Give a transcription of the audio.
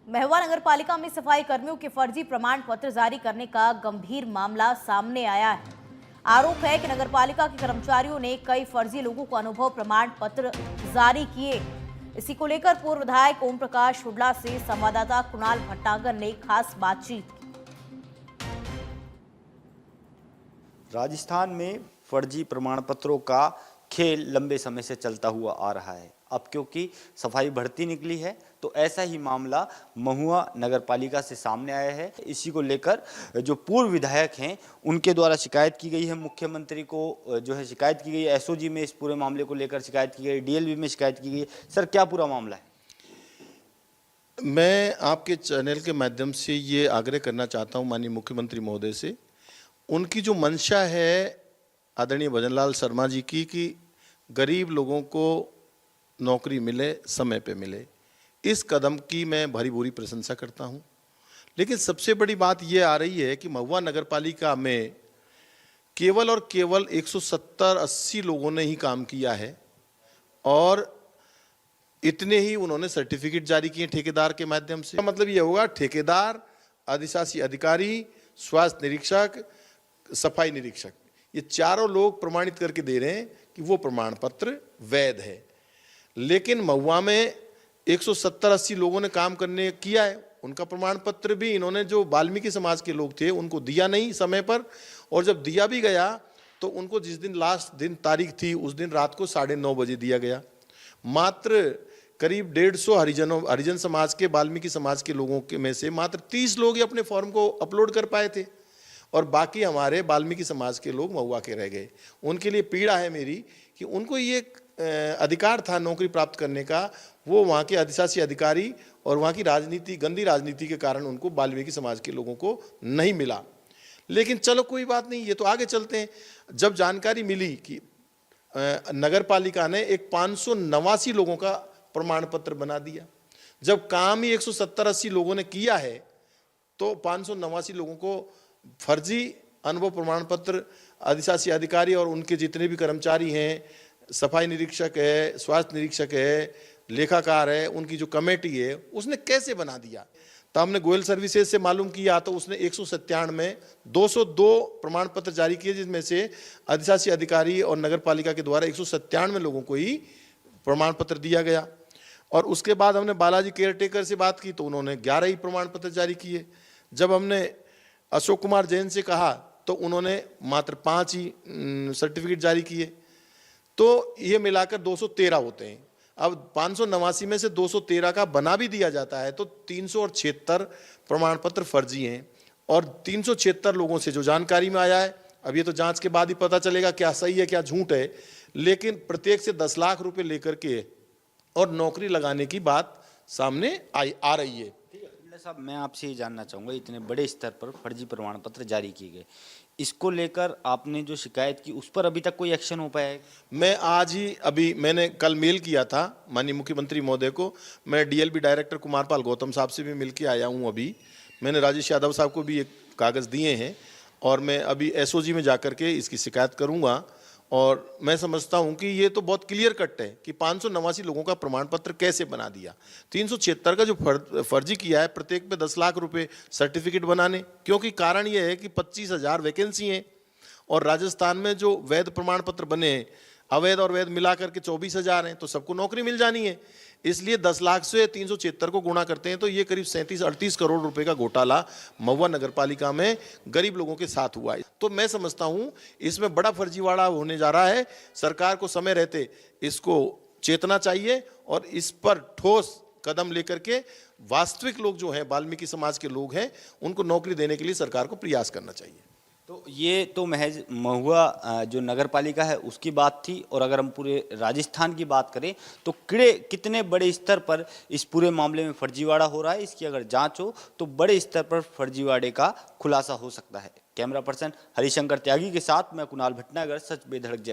महुआ नगर पालिका में सफाई कर्मियों के फर्जी प्रमाण पत्र जारी करने का गंभीर मामला सामने आया है। आरोप है कि नगर पालिका के कर्मचारियों ने कई फर्जी लोगों को अनुभव प्रमाण पत्र जारी किए। इसी को लेकर पूर्व विधायक ओम प्रकाश हुड्डा से संवाददाता कुणाल भट्टागर ने खास बातचीत की। राजस्थान में फर्जी प्रमाण पत्रों का खेल लंबे समय से चलता हुआ आ रहा है। अब क्योंकि सफाई बढ़ती निकली है तो ऐसा ही मामला महुआ नगर पालिका से सामने आया है। इसी को लेकर जो पूर्व विधायक हैं उनके द्वारा शिकायत की गई है, मुख्यमंत्री को जो है शिकायत की गई है, एसओजी में इस पूरे मामले को लेकर शिकायत की गई, डीएलबी में शिकायत की गई है। सर, क्या पूरा मामला है? मैं आपके चैनल के माध्यम से ये आग्रह करना चाहता हूँ माननीय मुख्यमंत्री महोदय से, उनकी जो मंशा है आदरणीय भजनलाल शर्मा जी की कि गरीब लोगों को नौकरी मिले, समय पे मिले, इस कदम की मैं भरी भूरी प्रशंसा करता हूं। लेकिन सबसे बड़ी बात ये आ रही है कि महुआ नगर पालिका में केवल और केवल 170-80 लोगों ने ही काम किया है और इतने ही उन्होंने सर्टिफिकेट जारी किए ठेकेदार के माध्यम से। मतलब ये होगा ठेकेदार, अधिशासी अधिकारी, स्वास्थ्य निरीक्षक, सफाई निरीक्षक, ये चारों लोग प्रमाणित करके दे रहे हैं कि वो प्रमाण पत्र वैध है। लेकिन महुआ में 170-80 लोगों ने काम करने किया है, उनका प्रमाण पत्र भी इन्होंने जो वाल्मीकि समाज के लोग थे उनको दिया नहीं समय पर, और जब दिया भी गया तो उनको जिस दिन लास्ट दिन तारीख थी उस दिन रात को 9:30 बजे दिया गया। मात्र करीब 150 हरिजन समाज के, वाल्मीकि समाज के लोगों के में से मात्र 30 लोग ही अपने फॉर्म को अपलोड कर पाए थे और बाकी हमारे वाल्मीकि समाज के लोग महुआ के रह गए। उनके लिए पीड़ा है मेरी कि उनको ये अधिकार था नौकरी प्राप्त करने का, वो वहाँ के अधिशासी अधिकारी और वहाँ की राजनीति, गंदी राजनीति के कारण उनको वाल्मीकि समाज के लोगों को नहीं मिला। लेकिन चलो कोई बात नहीं, ये तो आगे चलते हैं। जब जानकारी मिली कि नगर पालिका ने एक 589 लोगों का प्रमाण पत्र बना दिया, जब काम ही 170-80 लोगों ने किया है तो 589 लोगों को फर्जी अनुभव प्रमाण पत्र, अधिशासी अधिकारी और उनके जितने भी कर्मचारी हैं, सफाई निरीक्षक है, स्वास्थ्य निरीक्षक है, लेखाकार है, उनकी जो कमेटी है उसने कैसे बना दिया। तो हमने गोयल सर्विसेज से मालूम किया तो उसने 197 में 202 प्रमाण पत्र जारी किए, जिसमें से अधिशासी अधिकारी और नगर पालिका के द्वारा 197 लोगों को ही प्रमाण पत्र दिया गया। और उसके बाद हमने बालाजी केयर टेकर से बात की तो उन्होंने 11 ही प्रमाण पत्र जारी किए। जब हमने अशोक कुमार जैन से कहा तो उन्होंने मात्र 5 ही सर्टिफिकेट जारी किए, तो ये मिलाकर 213 होते हैं। अब 589 में से 213 का बना भी दिया जाता है तो 376 प्रमाण पत्र फर्जी हैं। और 376 लोगों से जो जानकारी में आया है, अब ये तो जांच के बाद ही पता चलेगा क्या सही है क्या झूठ है, लेकिन प्रत्येक से 10 लाख रुपए लेकर के और नौकरी लगाने की बात सामने आ रही है। साहब, मैं आपसे ये जानना चाहूँगा, इतने बड़े स्तर पर फर्जी प्रमाण पत्र जारी किए गए, इसको लेकर आपने जो शिकायत की उस पर अभी तक कोई एक्शन हो पाया है? मैं आज ही अभी मैंने कल मेल किया था माननीय मुख्यमंत्री महोदय को। मैं डीएलबी डायरेक्टर कुमारपाल गौतम साहब से भी मिल के आया हूँ। अभी मैंने राजेश यादव साहब को भी एक कागज़ दिए हैं और मैं अभी एसओजी में जाकर के इसकी शिकायत करूँगा। और मैं समझता हूं कि ये तो बहुत क्लियर कट है कि 589 लोगों का प्रमाण पत्र कैसे बना दिया। 376 का जो फर्जी किया है, प्रत्येक पे 10 लाख रुपए सर्टिफिकेट बनाने, क्योंकि कारण ये है कि 25,000 वैकेंसी हैं और राजस्थान में जो वैध प्रमाण पत्र बने हैं, अवैध और वैध मिला करके 24,000 हैं, तो सबको नौकरी मिल जानी है। इसलिए 10 लाख से 376 को गुणा करते हैं तो ये करीब 37-38 करोड़ रुपए का घोटाला महुआ नगर पालिका में गरीब लोगों के साथ हुआ है। तो मैं समझता हूं इसमें बड़ा फर्जीवाड़ा होने जा रहा है। सरकार को समय रहते इसको चेतना चाहिए और इस पर ठोस कदम लेकर के वास्तविक लोग जो हैं, वाल्मीकि समाज के लोग हैं, उनको नौकरी देने के लिए सरकार को प्रयास करना चाहिए। तो ये तो महज महुआ जो नगर पालिका है उसकी बात थी, और अगर हम पूरे राजस्थान की बात करें तो कितने बड़े स्तर पर इस पूरे मामले में फर्जीवाड़ा हो रहा है, इसकी अगर जांच हो तो बड़े स्तर पर फर्जीवाड़े का खुलासा हो सकता है। कैमरा पर्सन हरिशंकर त्यागी के साथ मैं कुणाल भट्टागर, सच बेधड़क जयपुर।